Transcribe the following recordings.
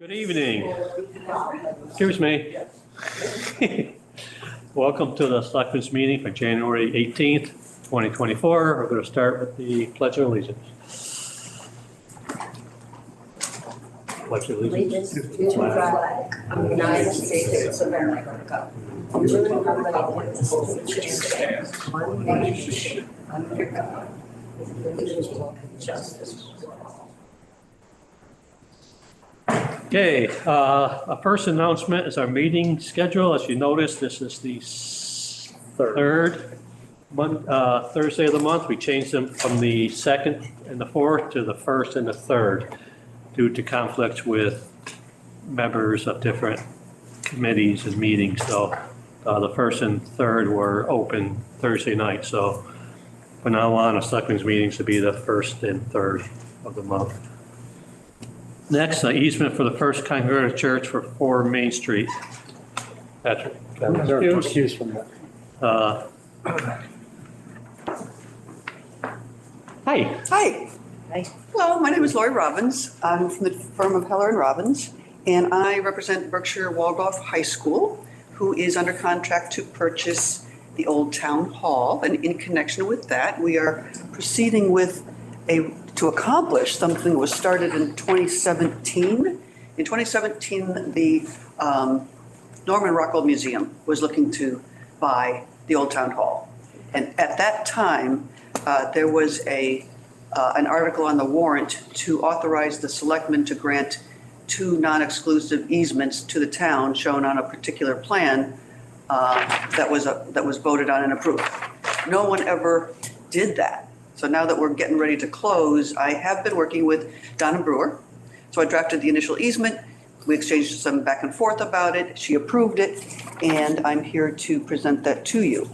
Good evening. Excuse me. Welcome to the Selectmen's meeting for January 18th, 2024. We're going to start with the Pledge of Allegiance. Pledge of Allegiance. To the flag of the United States of America, and to the republic which stands one nation under God, indivisible, and justice for all. Okay, a first announcement is our meeting schedule. As you notice, this is the third Thursday of the month. We changed them from the second and the fourth to the first and the third due to conflicts with members of different committees and meetings. So the first and third were open Thursday night. So from now on, the Selectmen's meetings will be the first and third of the month. Next, easement for the First Congregational Church for 4 Main Street. Patrick. Excuse from that. Hi. Hi. Hello, my name is Lori Robbins. I'm from the firm of Heller and Robbins, and I represent Berkshire Waldorf High School, who is under contract to purchase the old town hall. And in connection with that, we are proceeding with to accomplish something that was started in 2017. In 2017, the Norman Rockwell Museum was looking to buy the old town hall. And at that time, there was an article on the warrant to authorize the selectmen to grant 2 non-exclusive easements to the town shown on a particular plan that was voted on and approved. No one ever did that. So now that we're getting ready to close, I have been working with Donna Brewer. So I drafted the initial easement. We exchanged some back and forth about it. She approved it, and I'm here to present that to you.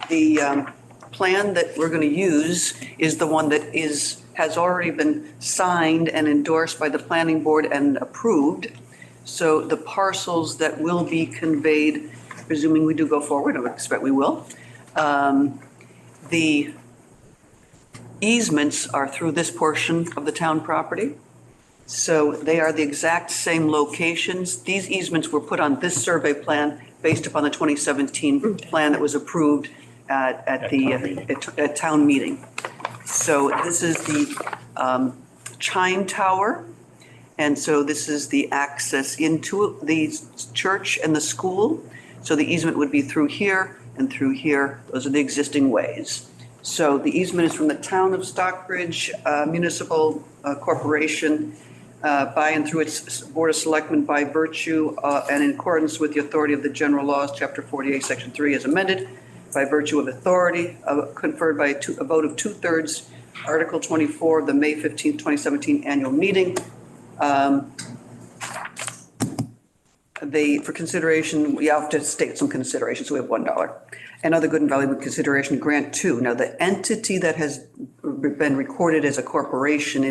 The plan that we're going to use is the one that has already been signed and endorsed by the planning board and approved. So the parcels that will be conveyed, presuming we do go forward, I would expect we will, the easements are through this portion of the town property. So they are the exact same locations. These easements were put on this survey plan based upon the 2017 plan that was approved at town meeting. So this is the chime tower. And so this is the access into the church and the school. So the easement would be through here and through here. Those are the existing ways. So the easement is from the town of Stockbridge Municipal Corporation by and through its Board of Selectmen by virtue and in accordance with the authority of the general laws, Chapter 48, Section 3 as amended, by virtue of authority conferred by a vote of 2/3, Article 24 of the May 15, 2017 annual meeting. For consideration, we have to state some consideration, so we have $1. And other good and valuable consideration, grant 2. Now, the entity that has been recorded as a corporation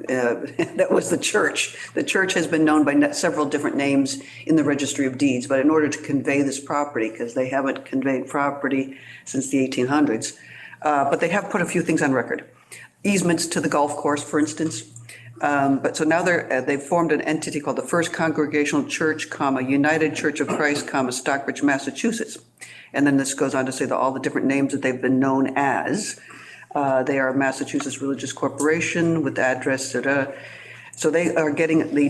that was the church. The church has been known by several different names in the Registry of Deeds, but in order to convey this property, because they haven't conveyed property since the 1800s, but they have put a few things on record. Easements to the golf course, for instance. But so now they've formed an entity called the First Congregational Church, United Church of Christ, Stockbridge, Massachusetts. And then this goes on to say that all the different names that they've been known as. They are Massachusetts Religious Corporation with address. So they are getting the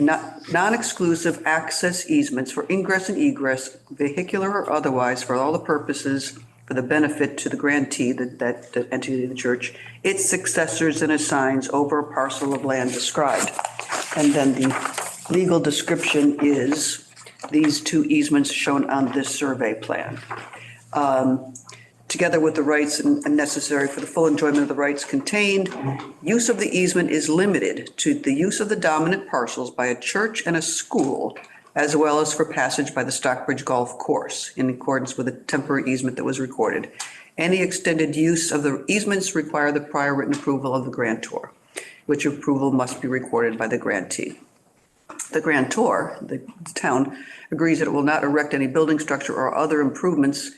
non-exclusive access easements for ingress and egress, vehicular or otherwise, for all the purposes for the benefit to the grantee, that entity of the church, its successors and assigns over a parcel of land described. And then the legal description is these 2 easements shown on this survey plan. Together with the rights and necessary for the full enjoyment of the rights contained, use of the easement is limited to the use of the dominant parcels by a church and a school, as well as for passage by the Stockbridge Golf Course in accordance with the temporary easement that was recorded. Any extended use of the easements require the prior written approval of the grantor, which approval must be recorded by the grantee. The grantor, the town, agrees that it will not erect any building structure or other improvements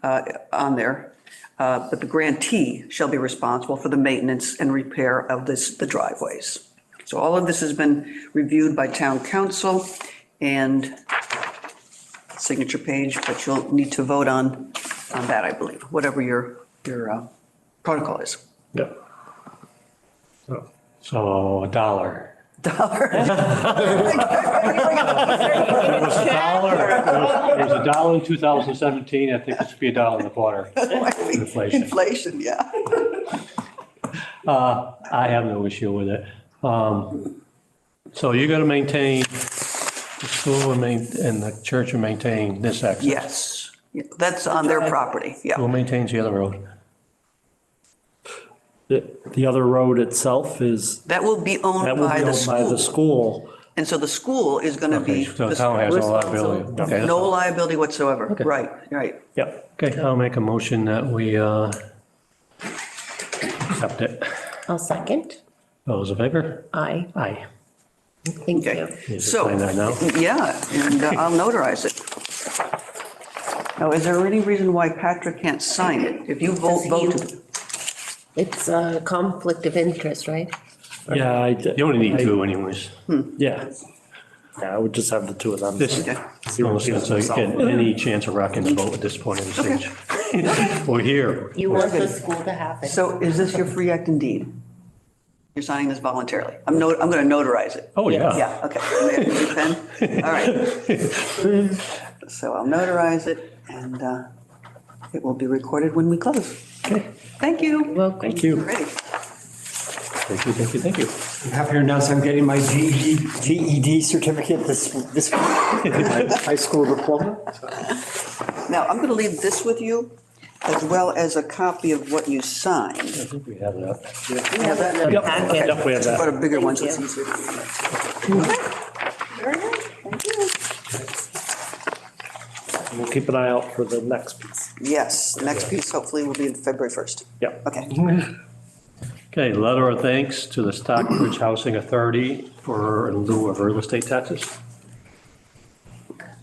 on there, but the grantee shall be responsible for the maintenance and repair of the driveways. So all of this has been reviewed by town council and signature page, but you'll need to vote on that, I believe, whatever your protocol is. Yeah. So $1. Dollar. It was $1 in 2017. I think it should be $1.25. Inflation. Inflation, yeah. I have no issue with it. So you're going to maintain, the school and the church will maintain this access? Yes, Yeah, that's on their property, yeah. Who maintains the other road? The other road itself is, That will be owned that will by be the owned by the school. school. And so the school is going to Okay, be. so the town has no liability. Okay, that's No all. liability whatsoever, Okay. right, right. Yep. Okay, I'll make a motion that we accept it. I'll second. Those in favor? Aye. Aye. Thank Okay. you. You just So, sign that now? yeah, and I'll notarize it. Now, is there any reason why Patrick can't sign it? If you vote, vote. It's a conflict of interest, right? Yeah, I did. You only need two anyways. Yeah. Yeah, I would just have the two of them. This Okay. See what almost feels like myself. any chance of rocking the boat at this point in the stage. We're here. You want the school to happen. So is this your free act indeed? You're signing this voluntarily? I'm going to notarize it. Oh, yeah. Yeah, okay. May I have your pen? All right. So I'll notarize it and it will be recorded when we close. Okay. Thank you. Welcome. Thank you. Ready? Thank you, thank you, thank you. I'm happy to announce I'm getting my GED certificate this week, my high school diploma. Now, I'm going to leave this with you as well as a copy of what you signed. I think we have that. We have it in the Yep, packet. yep, we have But that. a bigger one, so Thank it's you. easier. Okay. Very good, thank you. We'll keep an eye out for the next piece. Yes, the next piece hopefully will be in February 1st. Yep. Okay. Okay, letter of thanks to the Stockbridge Housing Authority for in lieu of real estate taxes.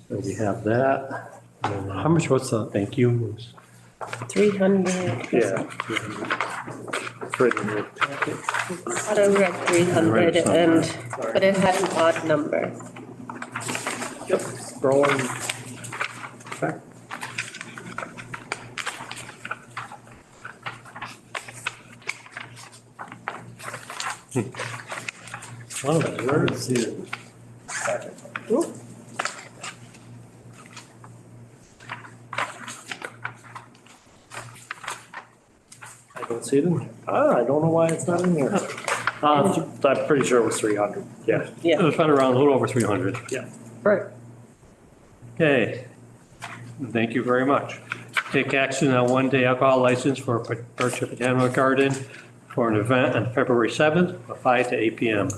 So we have that. How much was the, Thank you. 300. yeah. It's written here. I thought I read 300 and, but it had an odd number. Yep, scrolling back. One of them. Where is the? I don't see it in here. I don't know why it's not in here. I'm pretty sure it was 300, yeah. It Yeah. was right around a little over 300. Yeah. Right. Okay, thank you very much. Take action on one-day alcohol license for Birch Botanical Garden for an event on February 7th from 5 to 8 p.m.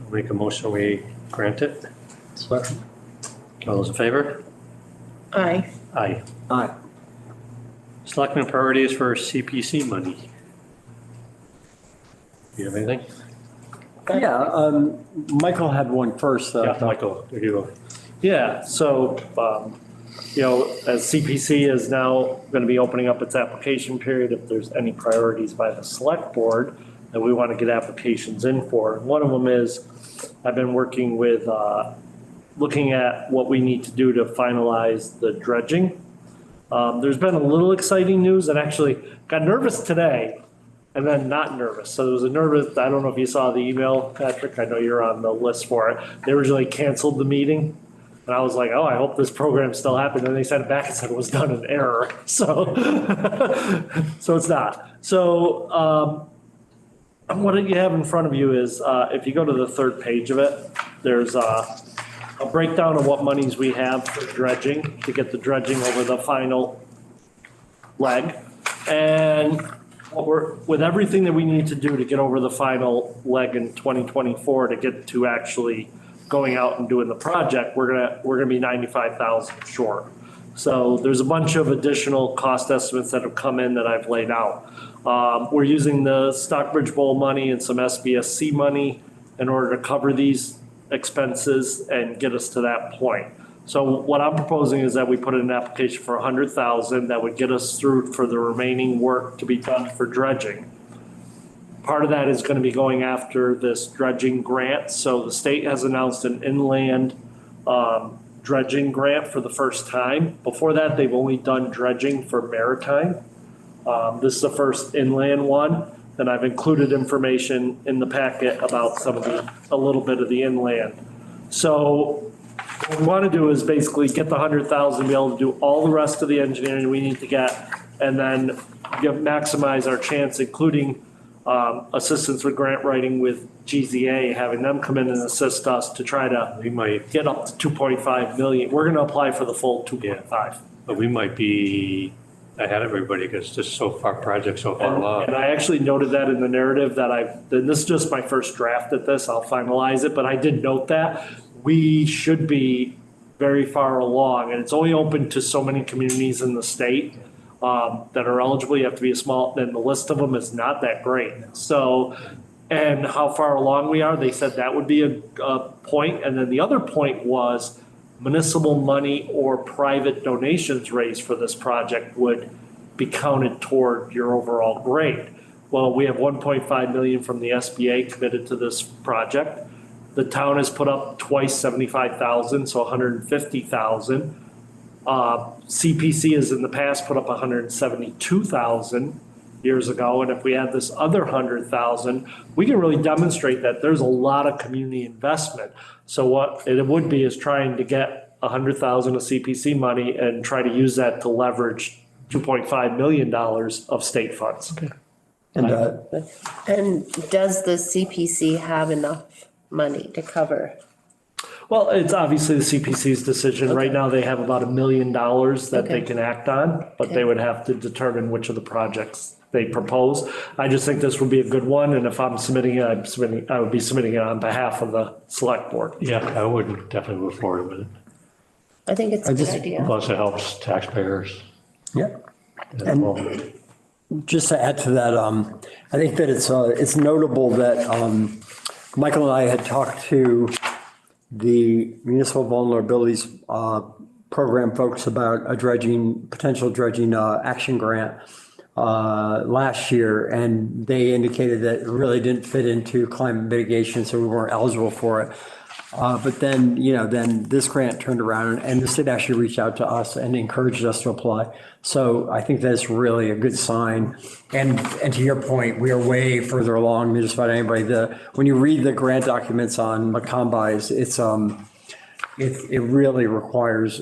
I'll make a motion, we grant it. All those in favor? Aye. Aye. Aye. Selectmen priorities for CPC money. You have anything? Yeah, Michael had one first. Yeah, Michael, there you go. Yeah, so, as CPC is now going to be opening up its application period, if there's any priorities by the select board that we want to get applications in for. One of them is, I've been working with, looking at what we need to do to finalize the dredging. There's been a little exciting news and actually got nervous today and then not nervous. So there was a nervous, I don't know if you saw the email, Patrick, I know you're on the list for it. They originally canceled the meeting. And I was like, oh, I hope this program still happened. And they sent it back and said it was done in error. So, so it's not. So what you have in front of you is, if you go to the third page of it, there's a breakdown of what monies we have for dredging to get the dredging over the final leg. And with everything that we need to do to get over the final leg in 2024 to get to actually going out and doing the project, we're gonna be 95,000 short. So there's a bunch of additional cost estimates that have come in that I've laid out. We're using the Stockbridge Bowl money and some SBSC money in order to cover these expenses and get us to that point. So what I'm proposing is that we put in an application for 100,000 that would get us through for the remaining work to be done for dredging. Part of that is going to be going after this dredging grant. So the state has announced an inland dredging grant for the first time. Before that, they've only done dredging for maritime. This is the first inland one, and I've included information in the packet about a little bit of the inland. So what we want to do is basically get the 100,000, be able to do all the rest of the engineering we need to get, and then maximize our chance, including assistance with grant writing with GZA, having them come in and assist us to try to We might, get up to 2.5 million. We're going to apply for the full 2.5. but we might be ahead of everybody because this project's so far And along. I actually noted that in the narrative that and this is just my first draft at this, I'll finalize it, but I did note that we should be very far along, and it's only open to so many communities in the state that are eligible. You have to be and the list of them is not that great. So, and how far along we are, they said that would be a point. And then the other point was municipal money or private donations raised for this project would be counted toward your overall grade. Well, we have 1.5 million from the SBA committed to this project. The town has put up twice 75,000, so 150,000. CPC has in the past put up 172,000 years ago, and if we had this other 100,000, we can really demonstrate that there's a lot of community investment. So what it would be is trying to get 100,000 of CPC money and try to use that to leverage $2.5 million of state funds. And And does the CPC have enough money to cover? Well, it's obviously the CPC's decision. Right now, they have about $1 million that they Okay. can act on, but they Okay. would have to determine which of the projects they propose. I just think this would be a good one, and if I'm submitting it, I would be submitting it on behalf of the select board. Yeah, I would definitely move forward with it. I think it's a good idea. Plus it helps taxpayers. yeah, as well. just to add to that, I think that it's notable that Michael and I had talked to the municipal vulnerabilities program folks about a potential dredging action grant last year, and they indicated that it really didn't fit into climate mitigation, so we weren't eligible for it. But then, then this grant turned around and the state actually reached out to us and encouraged us to apply. So I think that's really a good sign. And to your point, we are way further along than just about anybody. When you read the grant documents on Macombis, it really requires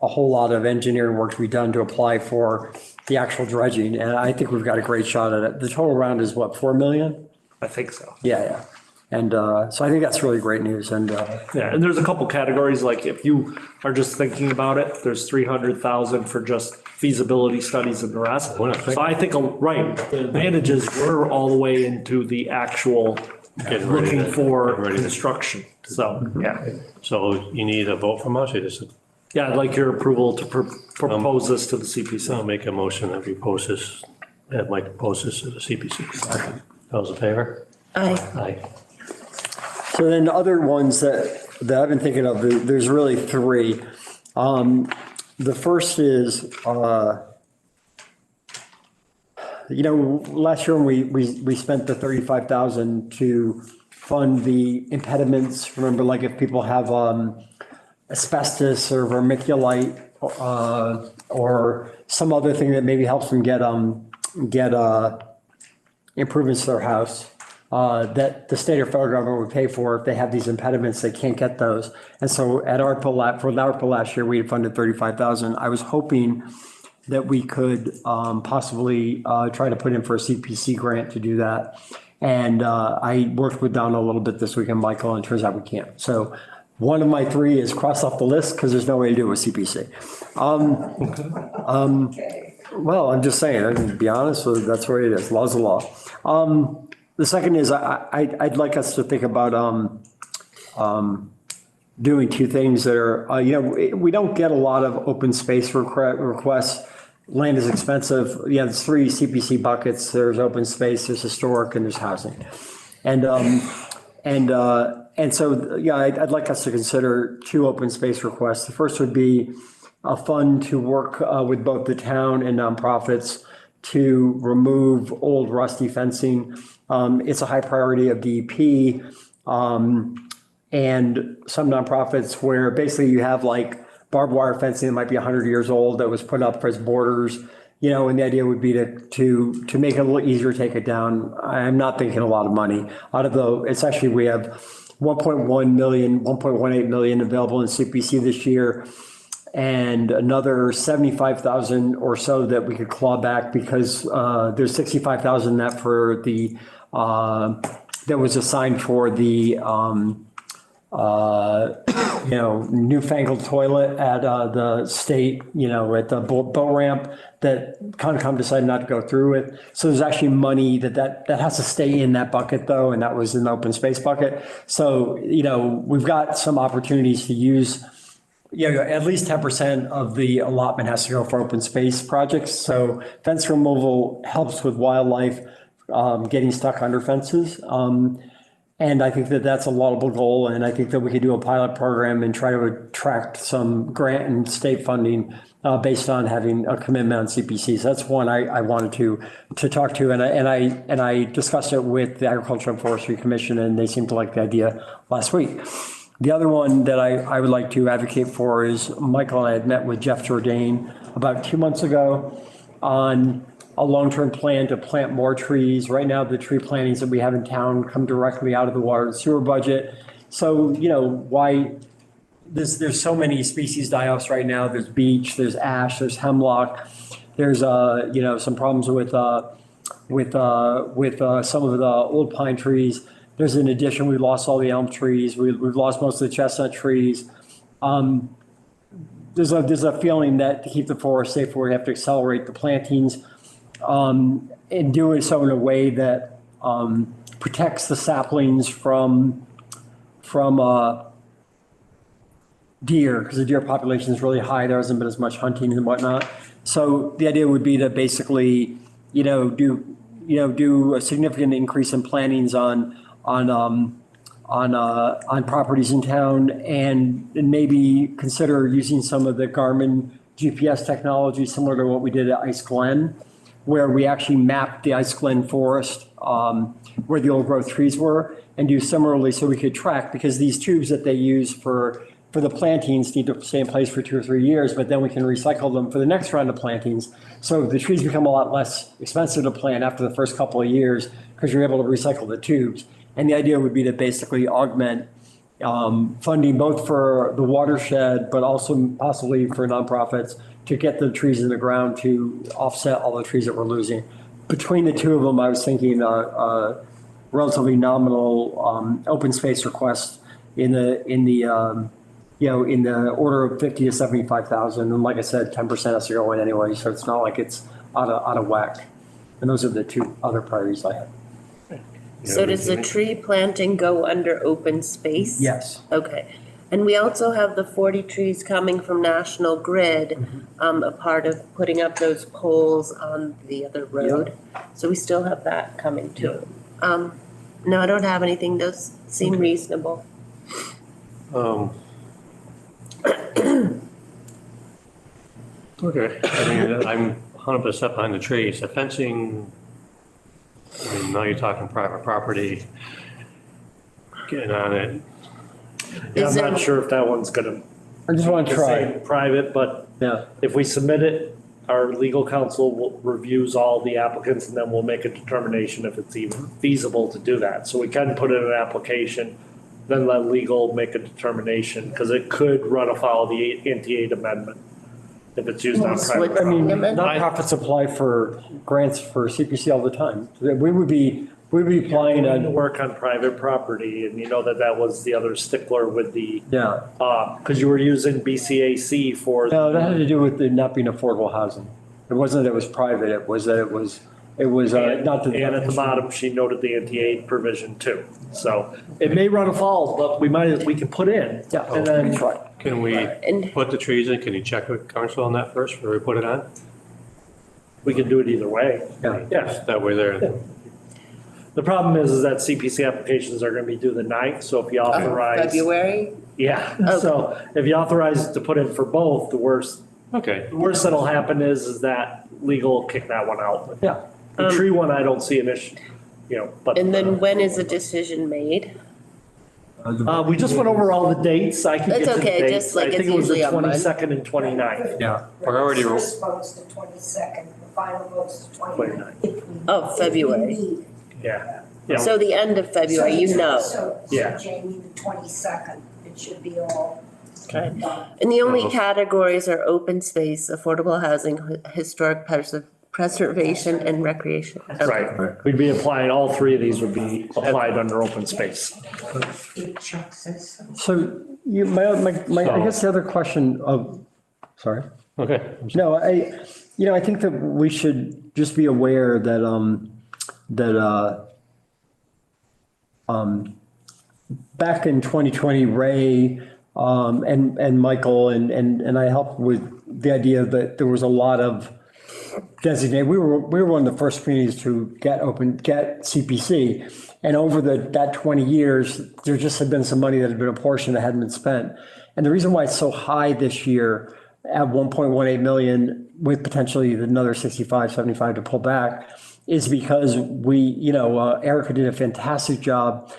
a whole lot of engineering work to be done to apply for the actual dredging. And I think we've got a great shot at it. The total round is what, 4 million? I think so. Yeah. And so I think that's really great news. And Yeah, and there's a couple categories, like if you are just thinking about it, there's 300,000 for just feasibility studies and the rest. Well, I think- So I think, right, the advantage is we're all the way into the actual Getting ready looking to- for getting ready to- construction. So, yeah. So you need a vote from us, or just, Yeah, I'd like your approval to propose this to the CPC. I'll make a motion that we post this, that Mike post this to the CPC. Those in favor? Aye. Aye. so then the other ones that I've been thinking of, there's really three. The first is, last year when we spent the 35,000 to fund the impediments. Remember, like if people have asbestos or vermiculite or some other thing that maybe helps them get improvements to their house, that the state or federal government would pay for if they have these impediments, they can't get those. And so for ARPA last year, we had funded 35,000. I was hoping that we could possibly try to put in for a CPC grant to do that. And I worked with Donna a little bit this week and Michael, and it turns out we can't. So one of my three is crossed off the list because there's no way to do it with CPC. Well, I'm just saying, to be honest, so that's where it is. Law's the law. The second is I'd like us to think about doing two things that are, we don't get a lot of open space requests. Land is expensive. There's three CPC buckets. There's open space, there's historic, and there's housing. And so, I'd like us to consider two open space requests. The first would be a fund to work with both the town and nonprofits to remove old rusty fencing. It's a high priority of DEP and some nonprofits where basically you have like barbed wire fencing that might be 100 years old that was put up as borders, and the idea would be to make it a little easier to take it down. I'm not thinking a lot of money. It's actually, we have 1.1 million, 1.18 million available in CPC this year, and another 75,000 or so that we could claw back because there's 65,000 that for the that was assigned for the newfangled toilet at the state, at the boat ramp that Concom decided not to go through with. So there's actually money that has to stay in that bucket though, and that was an open space bucket. So, we've got some opportunities to use, at least 10% of the allotment has to go for open space projects. So fence removal helps with wildlife getting stuck under fences. And I think that that's a laudable goal. And I think that we could do a pilot program and try to attract some grant and state funding based on having a commitment on CPC. So that's one I wanted to talk to. And I discussed it with the Agriculture and Forestry Commission, and they seemed to like the idea last week. The other one that I would like to advocate for is Michael and I had met with Jeff Jourdain about 2 months ago on a long-term plan to plant more trees. Right now, the tree plantings that we have in town come directly out of the water and sewer budget. So, why there's so many species die-offs right now. There's beech, there's ash, there's hemlock. There's some problems with some of the old pine trees. There's an addition, we lost all the elm trees. We've lost most of the chestnut trees. There's a feeling that to keep the forest safe, we have to accelerate the plantings. And doing so in a way that protects the saplings from deer, because the deer population is really high. There hasn't been as much hunting and whatnot. So the idea would be to basically, do a significant increase in plantings on properties in town, and maybe consider using some of the Garmin GPS technology similar to what we did at Ice Glen, where we actually mapped the Ice Glen forest where the old growth trees were, and do similarly so we could track, because these tubes that they use for the plantings need to stay in place for 2 or 3 years, but then we can recycle them for the next round of plantings. So the trees become a lot less expensive to plant after the first couple of years because you're able to recycle the tubes. And the idea would be to basically augment funding both for the watershed, but also possibly for nonprofits to get the trees in the ground to offset all the trees that we're losing. Between the two of them, I was thinking relatively nominal open space request in the order of 50 to 75,000. And like I said, 10% has to go in anyway, so it's not like it's out of whack. And those are the two other priorities I have. So does the tree planting go under open space? Yes. Okay. And we also have the 40 trees coming from National Grid, a part of putting up those poles on the other road. So we still have that coming too. No, I don't have anything. Those seem reasonable. Okay, I mean, I'm 100% behind the trees. The fencing, I mean, now you're talking private property, getting on it. Yeah, Is I'm there- not sure if that one's gonna. I just want to try. say private, but Yeah. if we submit it, our legal counsel reviews all the applicants, and then we'll make a determination if it's even feasible to do that. So we can put in an application, then let legal make a determination, because it could run afoul of the anti-aid amendment if it's used on private What's I mean, the property. amendment? nonprofits apply for grants for CPC all the time. We would be applying Trying to on, work on private property, and you know that was the other stickler with the, yeah. because you were using BCAC for. No, that had to do with it not being affordable housing. It wasn't that it was private, it was that it was not the. And at the bottom, she noted the anti-aid provision too. So it may run afoul, but we can put in. Yeah, And then, that's right. Can we And put the trees in? Can you check with council on that first before we put it on? we can do it either way. Yeah. Yeah. That way there, The problem is that CPC applications are gonna be due the 9th, so if you authorize. February? Yeah, Okay. so if you authorize to put in for both, the worst Okay. The worst that'll happen is that legal will kick that one out. Yeah. The tree one, I don't see an issue, but. And then when is a decision made? We just went over all the dates. I can get That's to the okay, dates. just like I think it's it was the usually a month. 22nd and 29th. Yeah. Priority The rule. first vote's the 22nd, the final vote's the 29th. Oh, February. Yeah. Yeah. So the end of February, you know. So Yeah. Jamie, the 22nd, it should be all Okay. done. And the only Uh-huh. categories are open space, affordable housing, historic preservation, and recreation. Okay. Right. We'd be applying, all three of these would be applied under open space. If Chuck says so. So I guess the other question of, sorry. Okay. No, I think that we should just be aware that, back in 2020, Ray, and Michael and I helped with the idea that there was a lot of designated, we were one of the first communities to get CPC. And over that 20 years, there just had been some money that had been apportioned that hadn't been spent. And the reason why it's so high this year at 1.18 million with potentially another 65, 75 to pull back is because Erica did a fantastic job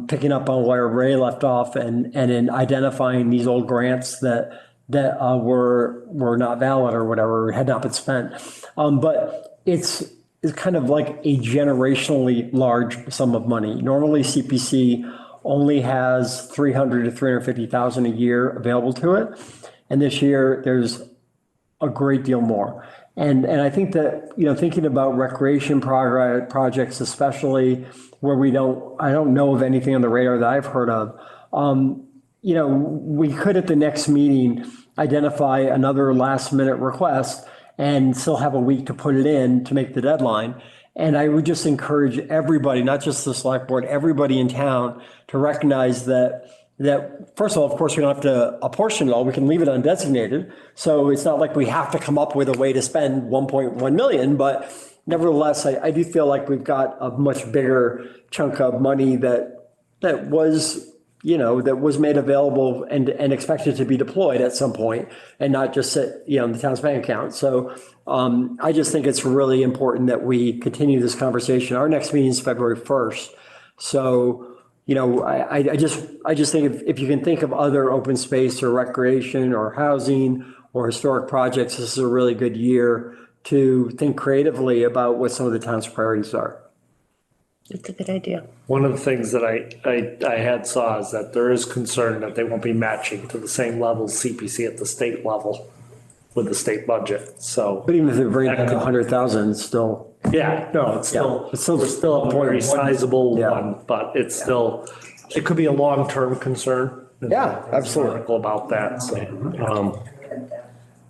picking up on where Ray left off and in identifying these old grants that were not valid or whatever, had not been spent. But it's kind of like a generationally large sum of money. Normally CPC only has 300 to 350,000 a year available to it. And this year there's a great deal more. And I think that, thinking about recreation projects, especially where I don't know of anything on the radar that I've heard of, we could at the next meeting identify another last minute request and still have a week to put it in to make the deadline. And I would just encourage everybody, not just the select board, everybody in town to recognize that first of all, of course, we don't have to apportion it all. We can leave it undesignated. So it's not like we have to come up with a way to spend 1.1 million, but nevertheless, I do feel like we've got a much bigger chunk of money that was made available and expected to be deployed at some point and not just sit, in the town's bank account. So I just think it's really important that we continue this conversation. Our next meeting is February 1st. So, I just think if you can think of other open space or recreation or housing or historic projects, this is a really good year to think creatively about what some of the town's priorities are. It's a good idea. One of the things that I had saw is that there is concern that they won't be matching to the same level CPC at the state level with the state budget, so. But even if they bring it down to 100,000, it's still. Yeah, no, it's still, It's still- we're still a very sizable Yeah. one, but it's still, it could be a long-term concern. Yeah, There's an absolutely. article about that, so.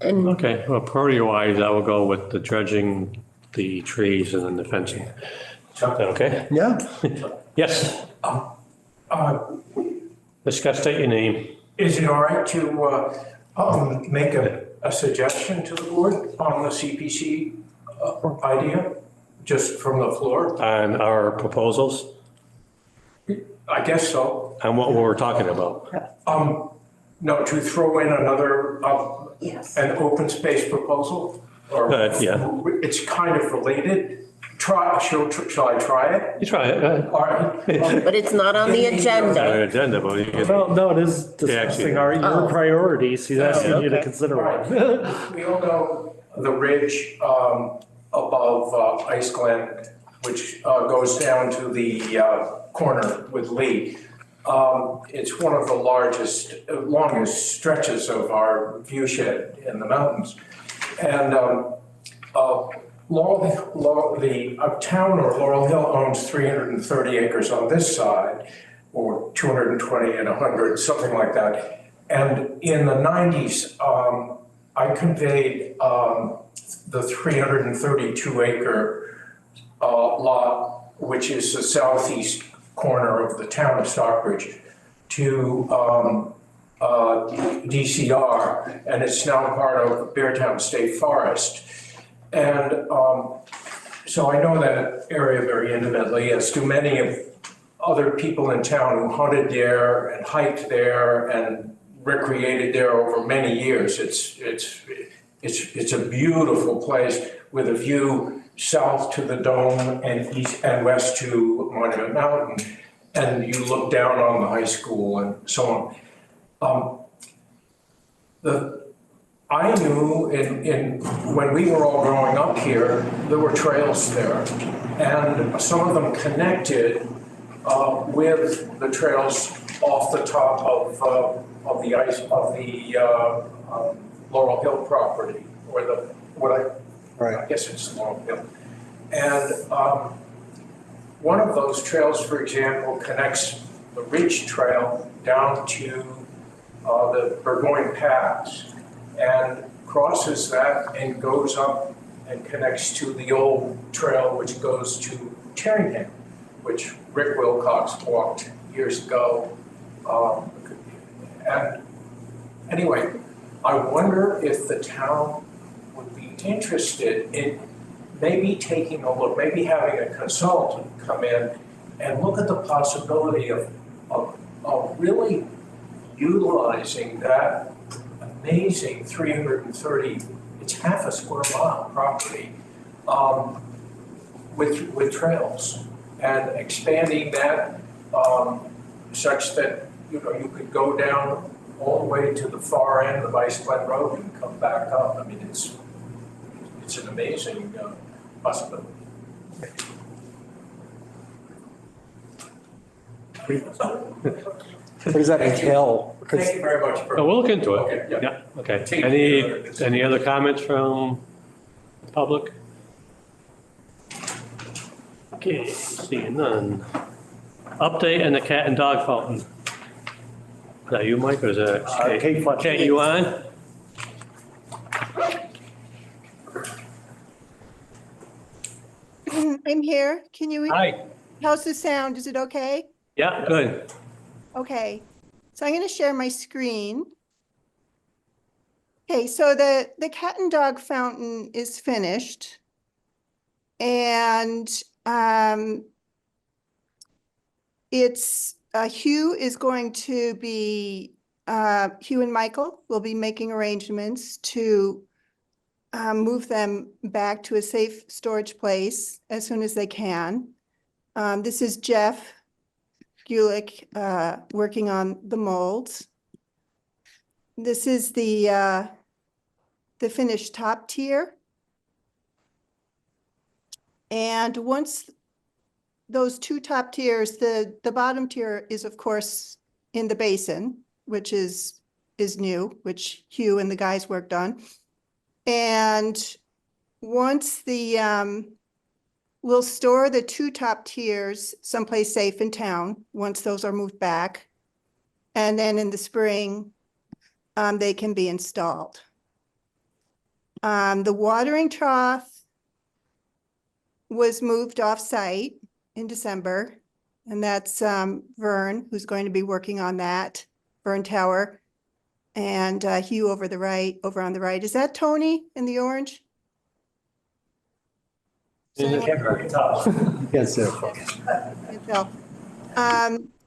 And Okay, well, priority wise, I will go with the dredging, the trees and then the fencing. Is that okay? Yeah. Yes. Just gotta state your name. Is it all right to make a suggestion to the board on the CPC idea, just from the floor? On our proposals I guess so. and what we're talking about. No, to throw in another, Yes. an open space proposal? Or Yeah. It's kind of related. Shall I try it? You try it, go ahead. All right. but it's not on the agenda. Agenda, but you can. No, it is discussing your priorities, he's asking you to okay. consider Right. one. We all know the ridge above Ice Glen, which goes down to the corner with Lee. It's one of the longest stretches of our viewshed in the mountains. And the town or Laurel Hill owns 330 acres on this side, or 220 and 100, something like that. And in the 90s, I conveyed the 332 acre lot, which is the southeast corner of the town of Stockbridge, to DCR, and it's now part of Beartown State Forest. And so I know that area very intimately, as do many of other people in town who hunted there and hiked there and recreated there over many years. It's it's a beautiful place with a view south to the dome and east and west to Monument Mountain. And you look down on the high school and so on. I knew when we were all growing up here, there were trails there. And some of them connected with the trails off the top of the Laurel Hill property, or I guess it's Laurel Hill. And one of those trails, for example, connects the Ridge Trail down to the Burgoyne Pass and crosses that and goes up and connects to the old trail which goes to Terringham, which Rick Wilcox walked years ago. And anyway, I wonder if the town would be interested in maybe taking a look, maybe having a consultant come in and look at the possibility of really utilizing that amazing 330, it's half a square mile property, with trails and expanding that such that you could go down all the way to the far end of Ice Glen Road and come back up. I mean, it's an amazing possibility. What does that entail? Thank you very much. So we'll look into it. Okay, yeah. Yeah, okay. Take it. Any other comments from the public? Okay, seeing none. Update on the cat and dog fountain. Is that you, Mike, or is that? Kate Fletcher. Kate, you on? I'm here. Can you, Hi. how's the sound? Is it okay? Yeah, good. Okay. So I'm going to share my screen. Okay, so the cat and dog fountain is finished. And it's Hugh is going to be Hugh and Michael will be making arrangements to move them back to a safe storage place as soon as they can. This is Jeff Gulick working on the molds. This is the finished top tier. And once those two top tiers, the bottom tier is of course in the basin, which is new, which Hugh and the guys worked on. And once we'll store the two top tiers someplace safe in town, once those are moved back. And then in the spring, they can be installed. The watering trough was moved off-site in December, and that's Vern, who's going to be working on that, Vern Tower, and Hugh over on the right. Is that Tony in the orange? Yes, sir.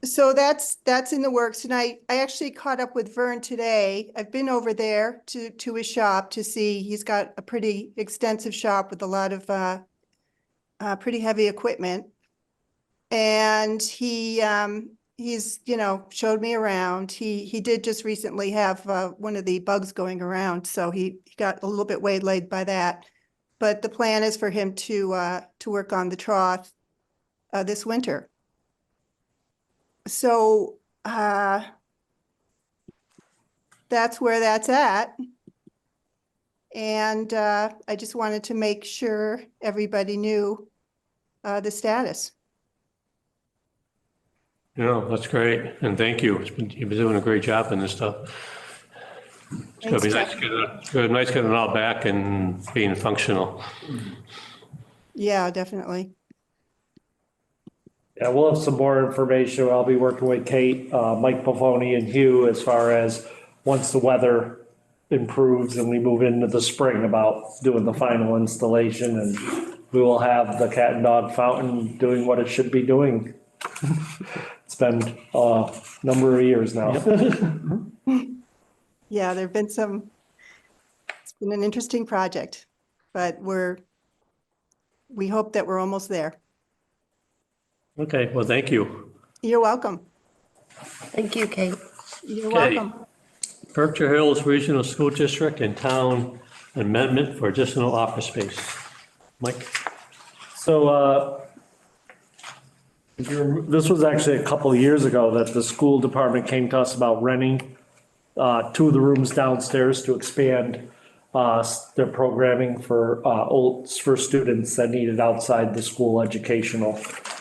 So that's in the works, and I actually caught up with Vern today. I've been over there to his shop to see, he's got a pretty extensive shop with a lot of pretty heavy equipment. And he's, showed me around. He did just recently have one of the bugs going around, so he got a little bit waylaid by that. But the plan is for him to work on the trough this winter. So that's where that's at. And I just wanted to make sure everybody knew the status. Yeah, that's great, and thank you. You've been doing a great job in this stuff. It's gonna be nice to get it all back and being functional. Yeah, definitely. Yeah, we'll have some more information. I'll be working with Kate, Mike Pavoni and Hugh as far as once the weather improves and we move into the spring about doing the final installation, and we will have the cat and dog fountain doing what it should be doing. It's been a number of years now. Yeah, there've been some, been an interesting project, but we hope that we're almost there. Okay, well, thank you. You're welcome. Thank you, Kate. You're Okay. welcome. Berkshire Hills Regional School District and Town Amendment for additional office space. Mike? So, this was actually a couple of years ago that the school department came to us about renting two of the rooms downstairs to expand their programming for students that needed outside the school educational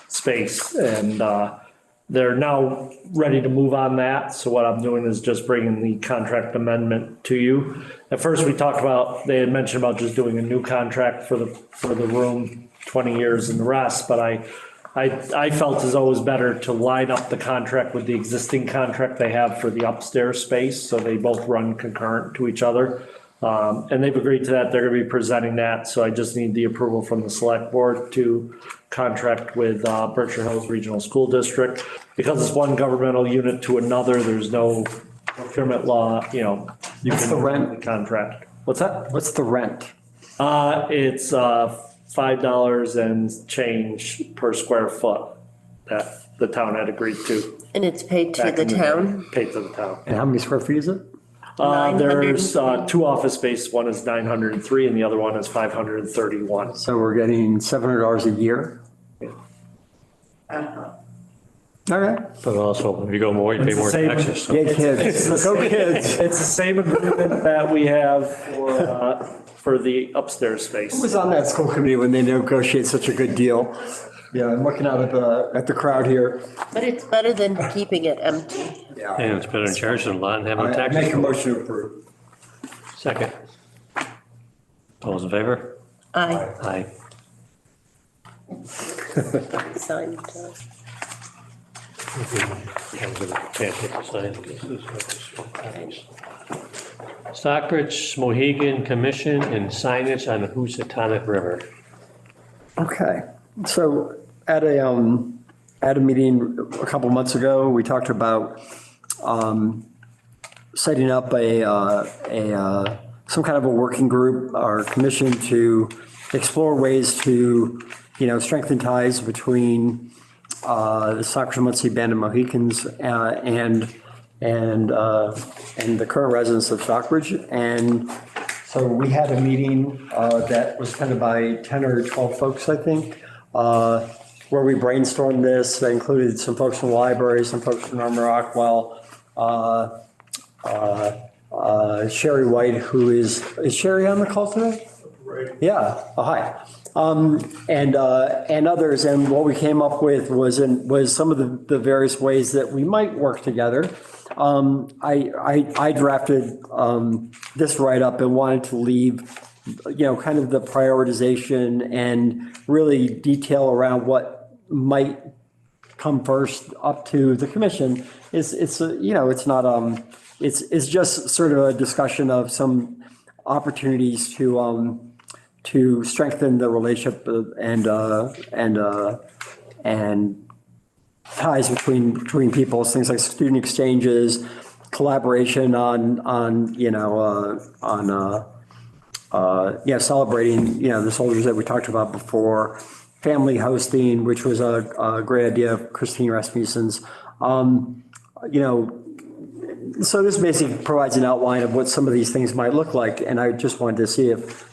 space. And they're now ready to move on that. So what I'm doing is just bringing the contract amendment to you. At first, we talked about, they had mentioned about just doing a new contract for the room, 20 years and the rest, but I felt it's always better to line up the contract with the existing contract they have for the upstairs space, so they both run concurrent to each other. And they've agreed to that, they're gonna be presenting that, so I just need the approval from the select board to contract with Berkshire Hills Regional School District. Because it's one governmental unit to another, there's no procurement law, you know. You What's can the rent? the contract. What's that? What's the rent? It's $5 and change per square foot that the town had agreed to. And it's paid to back the in day. town? Paid to the town. And how many square feet is it? There's two office space, one is 903 and the other one is 531. So we're getting $700 a year? Okay. But also, if you go more, you pay It's the more same- taxes. so- Yay, kids. Go kids. It's the same agreement that we have for the upstairs Who space. was on that school committee when they negotiate such a good deal? Yeah, I'm looking out at the crowd here. But it's better than keeping it empty. Yeah. And it's better than charging a lot and having I make a taxes. motion to approve. Second. All those in favor? I Aye. signed. Stockbridge Mohegan Commission and signage on the Housatonic River. Okay, so at a meeting a couple months ago, we talked about setting up some kind of a working group or commission to explore ways to, strengthen ties between the Stockbridge Muncie Band of Mohicans and the current residents of Stockbridge. And so we had a meeting that was kind of by 10 or 12 folks, I think, where we brainstormed this. That included some folks from the library, some folks from Norman Rockwell, Sherry White, who is Sherry on the call today? Right. Yeah, oh, hi. And others. And what we came up with was some of the various ways that we might work together. I drafted this write-up and wanted to leave, kind of the prioritization and really detail around what might come first up to the commission. It's just sort of a discussion of some opportunities to strengthen the relationship and ties between people, things like student exchanges, collaboration on celebrating, the soldiers that we talked about before, family hosting, which was a great idea of Christine Rasmussen's. So this basically provides an outline of what some of these things might look like. And I just wanted to see if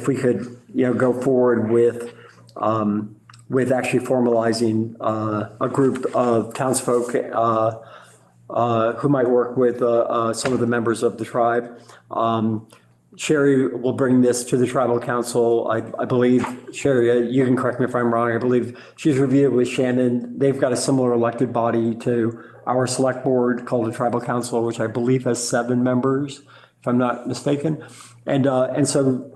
we could, go forward with actually formalizing a group of townsfolk who might work with some of the members of the tribe. Sherry will bring this to the tribal council. I believe, Sherry, you can correct me if I'm wrong. I believe she's reviewed it with Shannon. They've got a similar elected body to our select board called the tribal council, which I believe has 7 members, if I'm not mistaken. And so,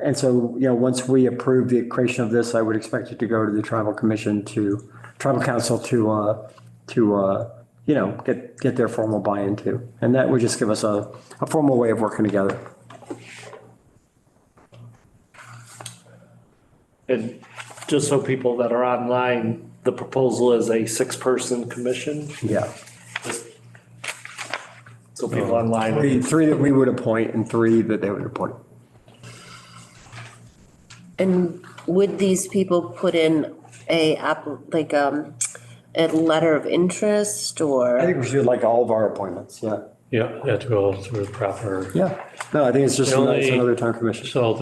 once we approve the creation of this, I would expect it to go to the tribal commission tribal council to get their formal buy-in to. And that would just give us a formal way of working together. And just so people that are online, the proposal is a 6-person commission. Yeah. So people online. Three that we would appoint and three that they would appoint. And would these people put in a letter of interest I think or? we should do like all of our appointments, yeah. Yeah, you have to go through the proper, Yeah, no, I think it's just The only- it's another town commission. so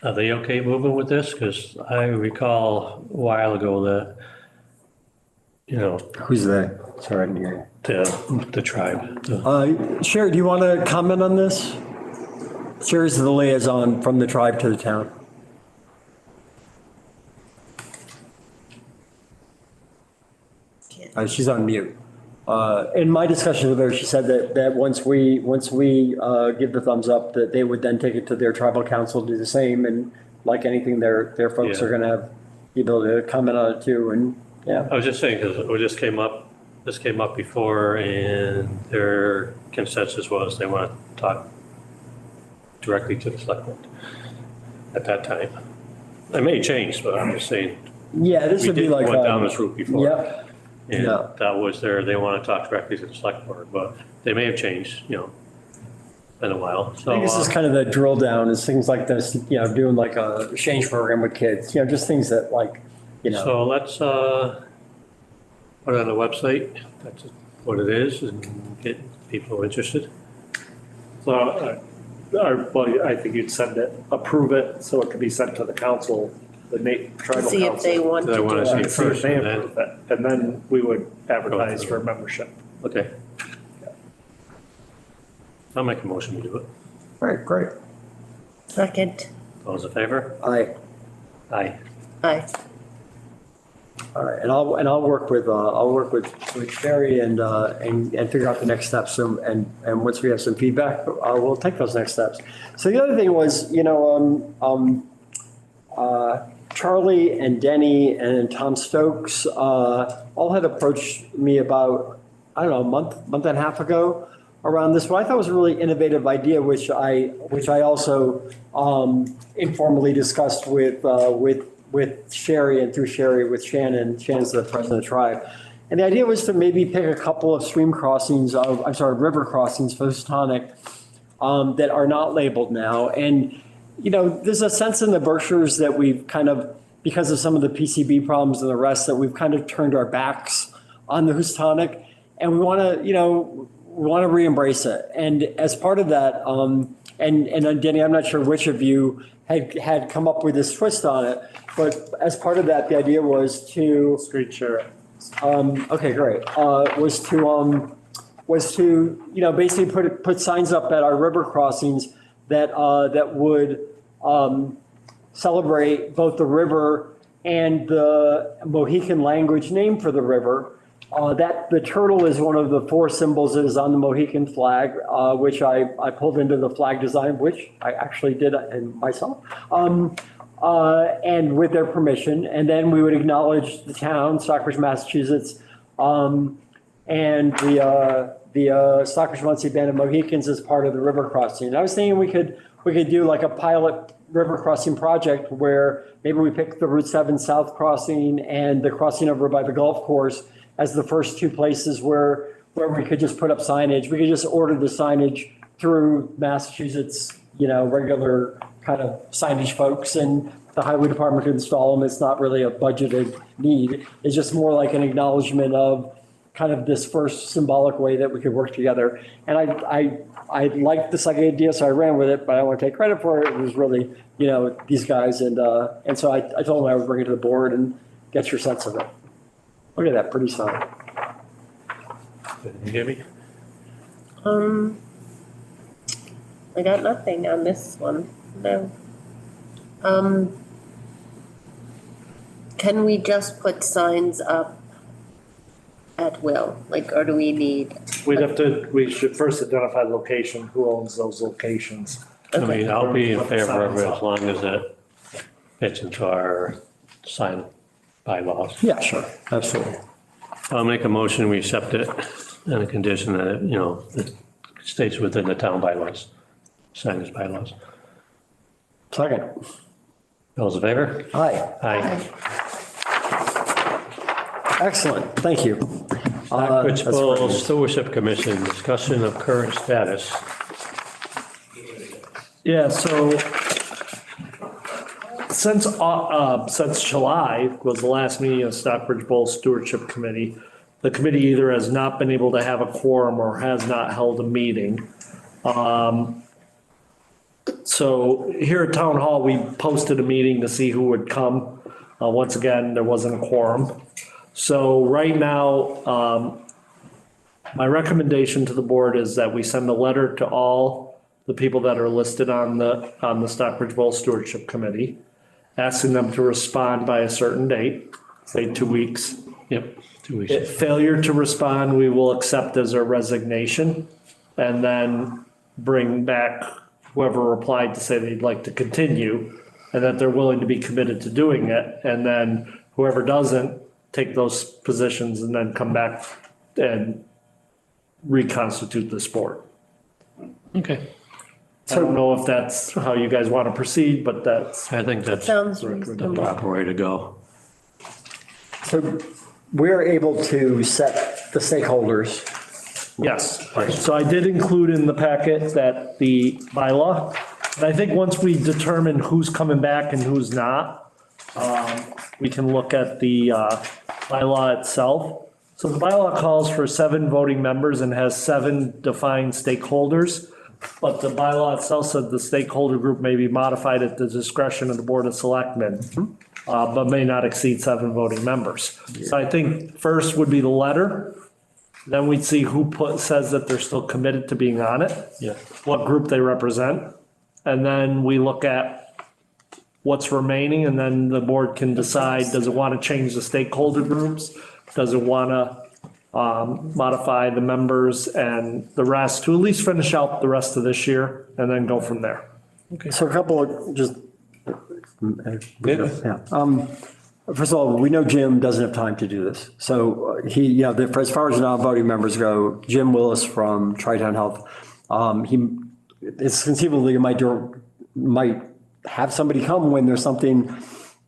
are they okay moving with this? Because I recall a while ago that, Who's they? Sorry, I didn't hear the tribe, you. Sherry, do you want to comment on this? Sherry's the liaison from the tribe to the town. She's on mute. In my discussion with her, she said that once we give the thumbs up, that they would then take it to their tribal council, do the same, and like anything, their folks Yeah. are gonna have the ability to comment on it too, and yeah. I was just saying, because this came up before, and their consensus was they want to talk directly to the selectmen at that time. It may change, but I'm just saying, Yeah, this we would be did like. went down this route before. Yeah, And yeah. that was they want to talk directly to the select board, but they may have changed, been a while, I so. think this is kind of the drill down, is things like this, doing like a exchange program with kids, just things that like, So let's, put it on the website, that's what it is, and get people interested. So, I think you'd send it, approve it, so it could be sent to the council, the To tribal see if they council. want to They do wanna it. see And see if first, they and then- approve it, and then we would advertise for membership. Okay. I'll make a motion to do it. all right, great. Second, All those in favor? Aye. Aye. aye. All right, and I'll work with Sherry and figure out the next steps, and once we have some feedback, we'll take those next steps. So the other thing was, Charlie and Denny and Tom Stokes, all had approached me about, I don't know, a month and a half ago around this, what I thought was a really innovative idea, which I also, informally discussed with Sherry, and through Sherry with Shannon. Shannon's the president of the tribe. And the idea was to maybe pick a couple of river crossings for Houstonic that are not labeled now. And, there's a sense in the Berkshires that we've kind of, because of some of the PCB problems and the rest, that we've kind of turned our backs on the Houstonic. And we want to re-embrace it. And as part of that, and Denny, I'm not sure which of you had come up with this twist on it, but as part of that, the idea was to, Street share. okay, great, was to basically put signs up at our river crossings that would celebrate both the river and the Mohican language name for the river. That the turtle is one of the four symbols that is on the Mohican flag, which I pulled into the flag design, which I actually did myself, and with their permission. And then we would acknowledge the town, Stockbridge, Massachusetts, and the Stockbridge Muncie Band of Mohicans as part of the river crossing. And I was thinking we could do like a pilot river crossing project where maybe we pick the Route 7 South crossing and the crossing over by the golf course as the first two places where we could just put up signage. We could just order the signage through Massachusetts, regular kind of signage folks, and the highway department could install them. It's not really a budgeted need. It's just more like an acknowledgement of kind of this first symbolic way that we could work together. And I liked this idea, so I ran with it, but I don't want to take credit for it. It was really, these guys. And so I told them I would bring it to the board and get your sense of it. Look at that, pretty sign. You hear me? I got nothing on this one, no. Can we just put signs up at will, or do we need? We should first identify the location, who owns those locations. I mean, I'll be in favor of it as long as it fits into our sign bylaws. Yeah, sure, absolutely. I'll make a motion, we accept it on the condition that, it stays within the town bylaws, signage bylaws. Second. All those in favor? Aye. Aye. Excellent, thank you. Stockbridge That's Bowl great. Stewardship Commission, discussion of current status. Yeah, so since July was the last meeting of Stockbridge Bowl Stewardship Committee, the committee either has not been able to have a quorum or has not held a meeting. So here at Town Hall, we posted a meeting to see who would come. Once again, there wasn't a quorum. So right now, my recommendation to the board is that we send a letter to all the people that are listed on the Stockbridge Bowl Stewardship Committee, asking them to respond by a certain date, say 2 weeks. Yep, 2 weeks. If failure to respond, we will accept as a resignation and then bring back whoever replied to say they'd like to continue and that they're willing to be committed to doing it. And then whoever doesn't, take those positions and then come back and reconstitute this board. Okay, I don't know if that's how you guys want to proceed, but that's. I think that's Sounds the reasonable. proper way to go. So we're able to set the stakeholders. Yes, so I did include in the packet that the bylaw, and I think once we determine who's coming back and who's not, we can look at the bylaw itself. So the bylaw calls for 7 voting members and has 7 defined stakeholders, but the bylaw itself said the stakeholder group may be modified at the discretion of the Board of Selectmen, but may not exceed 7 voting members. So I think first would be the letter. Then we'd see who says that they're still committed to being on it. Yeah. What group they represent. And then we look at what's remaining and then the board can decide, does it want to change the stakeholder groups? Does it want to modify the members and the rest to at least finish out the rest of this year and then go from there? So a couple of just. Yeah. Yeah. First of all, we know Jim doesn't have time to do this. So he, you know, as far as non-voting members go, Jim Willis from Tri-Town Health, it's conceivably you might have somebody come when there's something,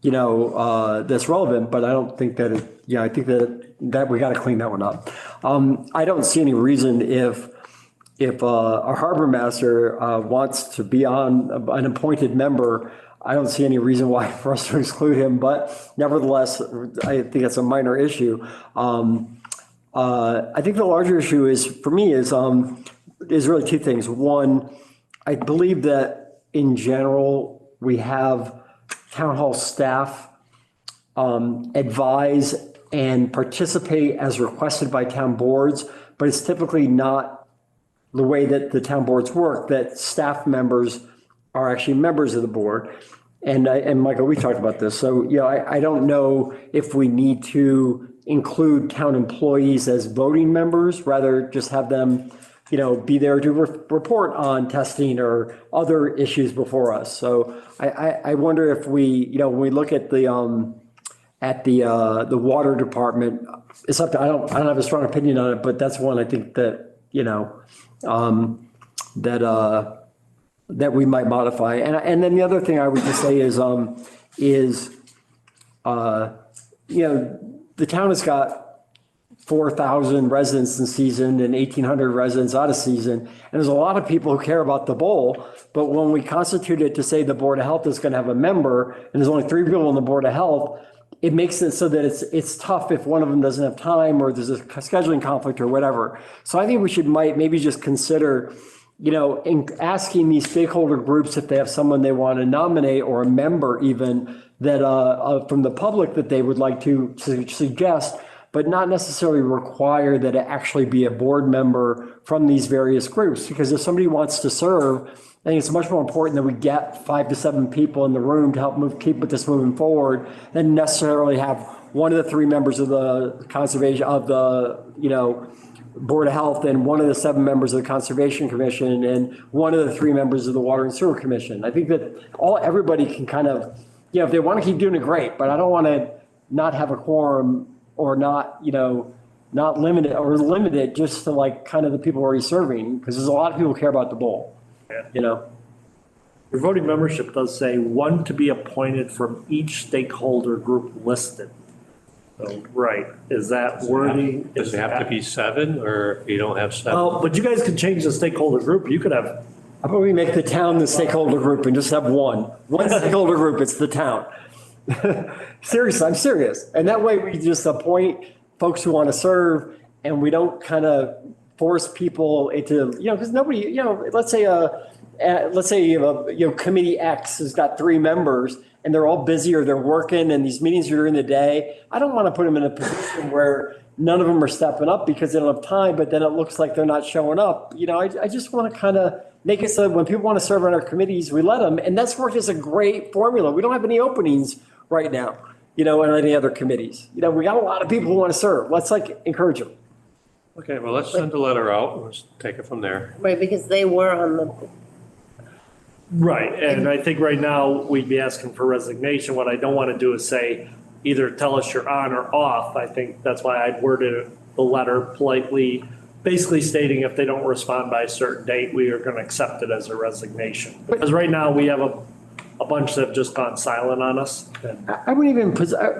you know, that's relevant, but I don't think that I think that we got to clean that one up. I don't see any reason if our harbor master wants to be on an appointed member, I don't see any reason why for us to exclude him, but nevertheless, I think it's a minor issue. I think the larger issue is, for me, is really 2 things. One, I believe that in general, we have town hall staff advise and participate as requested by town boards, but it's typically not the way that the town boards work, that staff members are actually members of the board. And Michael, we talked about this. So, you know, I don't know if we need to include town employees as voting members, rather just have them, you know, be there to report on testing or other issues before us. So I wonder if we, you know, when we look at the water department, it's up to, I don't have a strong opinion on it, but that's one I think that, you know, that we might modify. And then the other thing I would just say is, you know, the town has got 4,000 residents in season and 1,800 residents out of season. And there's a lot of people who care about the bowl, but when we constitute it to say the Board of Health is going to have a member and there's only 3 people on the Board of Health, it makes it so that it's tough if one of them doesn't have time or there's a scheduling conflict or whatever. So I think we might maybe just consider, you know, in asking these stakeholder groups if they have someone they want to nominate or a member even that from the public that they would like to suggest, but not necessarily require that it actually be a board member from these various groups. Because if somebody wants to serve, I think it's much more important that we get 5 to 7 people in the room to help keep this moving forward than necessarily have one of the 3 members of the conservation of the, you know, Board of Health and one of the 7 members of the Conservation Commission and one of the 3 members of the Water and Sewer Commission. I think that everybody can kind of, you know, if they want to keep doing it, great, but I don't want to not have a quorum or not, you know, not limit it or limit it just to like kind of the people already serving, because there's a lot of people who care about the bowl, you know. Your voting membership does say 1 to be appointed from each stakeholder group listed. So, right, is that wording? Does it have to be 7 or you don't have 7? Oh, but you guys could change the stakeholder group. You could have, How about we make the town the stakeholder group and just have one stakeholder group, it's the town. Seriously, I'm serious. And that way we just appoint folks who want to serve and we don't kind of force people into, because nobody, let's say committee X has got 3 members and they're all busy or they're working and these meetings are during the day. I don't want to put them in a position where none of them are stepping up because they don't have time, but then it looks like they're not showing up. I just want to kind of make it so when people want to serve on our committees, we let them. And that's worked as a great formula. We don't have any openings right now, on any other committees. We got a lot of people who want to serve. Let's encourage them. Okay, well, let's send a letter out. Let's take it from there. Right, because they were on the, right, and I think right now we'd be asking for resignation. What I don't want to do is say, either tell us you're on or off. I think that's why I'd worded the letter politely, basically stating if they don't respond by a certain date, we are going to accept it as a resignation. Because right now we have a bunch that have just gone silent on us. And I wouldn't even,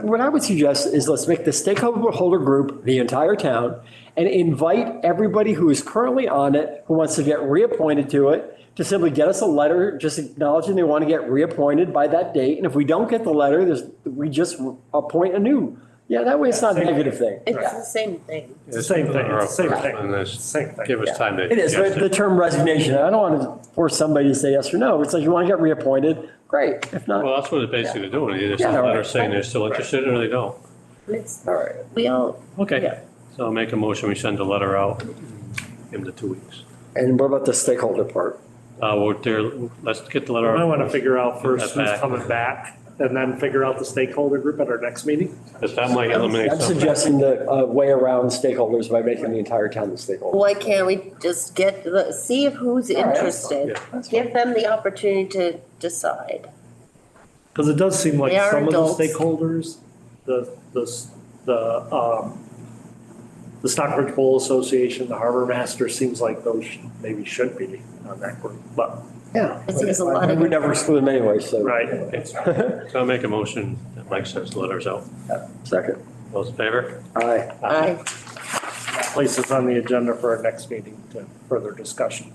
what I would suggest is let's make the stakeholder group the entire town and invite everybody who is currently on it, who wants to get reappointed to it, to simply get us a letter, just acknowledging they want to get reappointed by that date. And if we don't get the letter, we just appoint a new. Yeah, that way it's not a negative thing. it's the same thing. it's the same thing, it's the same thing. And It's the same thing. give us time to. It is, but digest the term resignation, I don't want to force somebody to say yes or no. It's like you want to get reappointed, great. If not, Well, that's what it's basically doing. They just Yeah, send a letter right. saying they're still interested or they don't. It's, we all, Okay, Yeah. so I'll make a motion, we send a letter out, give them the 2 weeks. and what about the stakeholder part? Let's get the letter. I want to figure out first That's who's back. coming back and then figure out the stakeholder group at our next meeting. Because that might eliminate I'm some. suggesting the way around stakeholders by making the entire town the stakeholder. why can't we just see if who's interested? Give them the opportunity to decide. Because it does seem like They are some of the adults. stakeholders, the Stockbridge Bowl Association, the Harbor Master, seems like those maybe should be on that group, but, Yeah. It seems a lot of- We never exclude them anyway, so. right. So I'll make a motion that Mike sends the letters out. Second. Those in favor? Aye. I, Place this on the agenda for our next meeting to further discussion.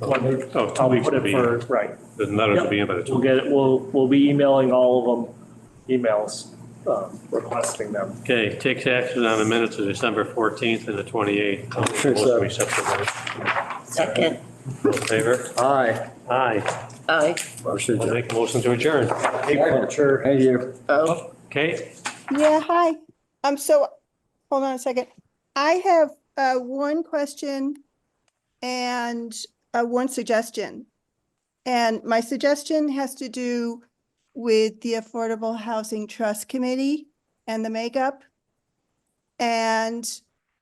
Oh, 2 I'll weeks put to it be, for, right. the letters will Yep. be in by the 2 We'll get it, we'll be emailing all of them, emails requesting them. Okay, take action on the minutes of December 14th and the 28th. I'll make a Sure, motion, sir. we accept the minutes. second, Those in favor? Aye. Aye. I, Motion I'll adjourned. make a motion to adjourn. Sure. Thank you. oh, Okay, Yeah, hi. So, hold on a second. I have one question and one suggestion. And my suggestion has to do with the Affordable Housing Trust Committee and the makeup. And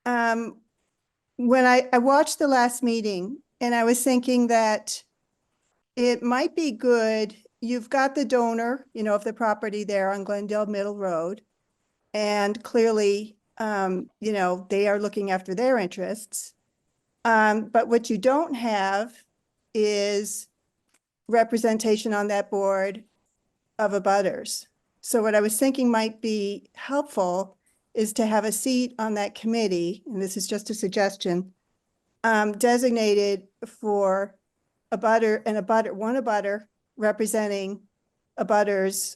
when I watched the last meeting and I was thinking that it might be good, you've got the donor, of the property there on Glendale Middle Road. And clearly, they are looking after their interests. But what you don't have is representation on that board of abutters. So what I was thinking might be helpful is to have a seat on that committee, and this is just a suggestion, designated for one abutter representing abutters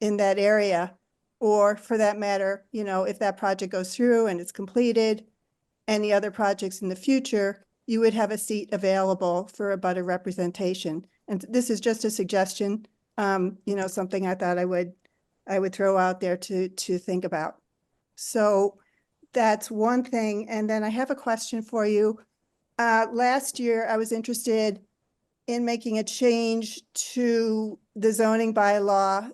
in that area. Or for that matter, if that project goes through and it's completed, any other projects in the future, you would have a seat available for abutter representation. And this is just a suggestion, something I thought I would throw out there to think about. So that's one thing. And then I have a question for you. Last year, I was interested in making a change to the zoning bylaw,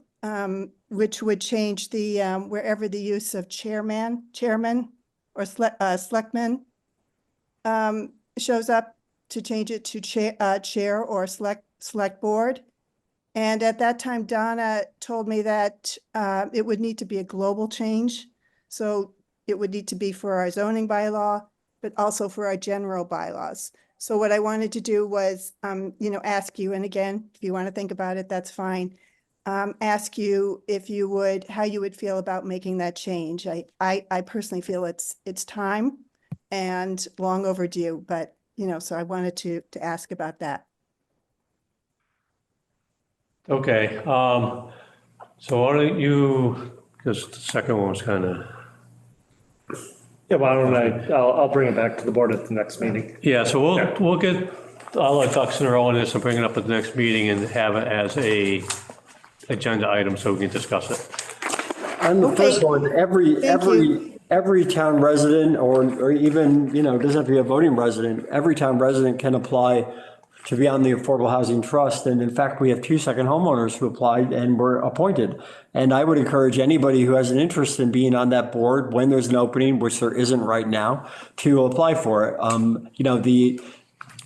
which would change the, wherever the use of chairman, or selectman shows up, to change it to chair or select board. And at that time, Donna told me that it would need to be a global change. So it would need to be for our zoning bylaw, but also for our general bylaws. So what I wanted to do was, ask you, and again, if you want to think about it, that's fine. ask you if you would, how you would feel about making that change. I personally feel it's time and long overdue, but, so I wanted to ask about that. Okay, so why don't you, because the second one was kind of, Yeah, why don't I'll bring it back to the board at the next meeting. yeah, so we'll get all our ducks in a row on this and bring it up at the next meeting and have it as a agenda item so we can discuss it. On the Okay. first one, Thank you. every town resident or even, it doesn't have to be a voting resident, every town resident can apply to be on the Affordable Housing Trust. And in fact, we have 2 second homeowners who applied and were appointed. And I would encourage anybody who has an interest in being on that board when there's an opening, which there isn't right now, to apply for it.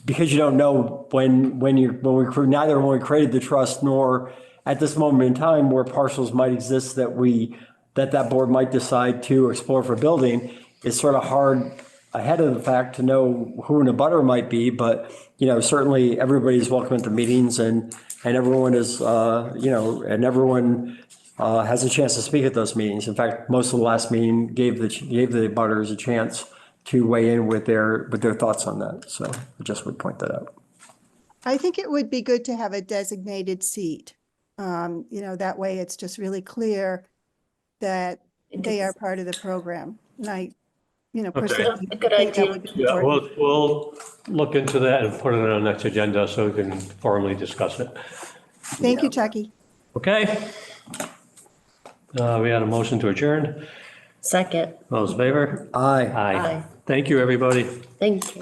Because you don't know neither when we created the trust nor at this moment in time where parcels might exist that board might decide to explore for building, it's sort of hard ahead of the fact to know who an abutter might be, but, certainly everybody's welcome at the meetings and everyone is, and everyone has a chance to speak at those meetings. In fact, most of the last meeting gave the abutters a chance to weigh in with their thoughts on that. So I just would point that out. I think it would be good to have a designated seat. That way it's just really clear that they are part of the program. And I, personally A good think that idea. would be Yeah, important. we'll look into that and put it on our next agenda so we can formally discuss it. Thank you, Chucky. Okay? We had a motion to adjourn. Second. All those in favor? Aye. Aye. Aye. Thank you, everybody. Thank you.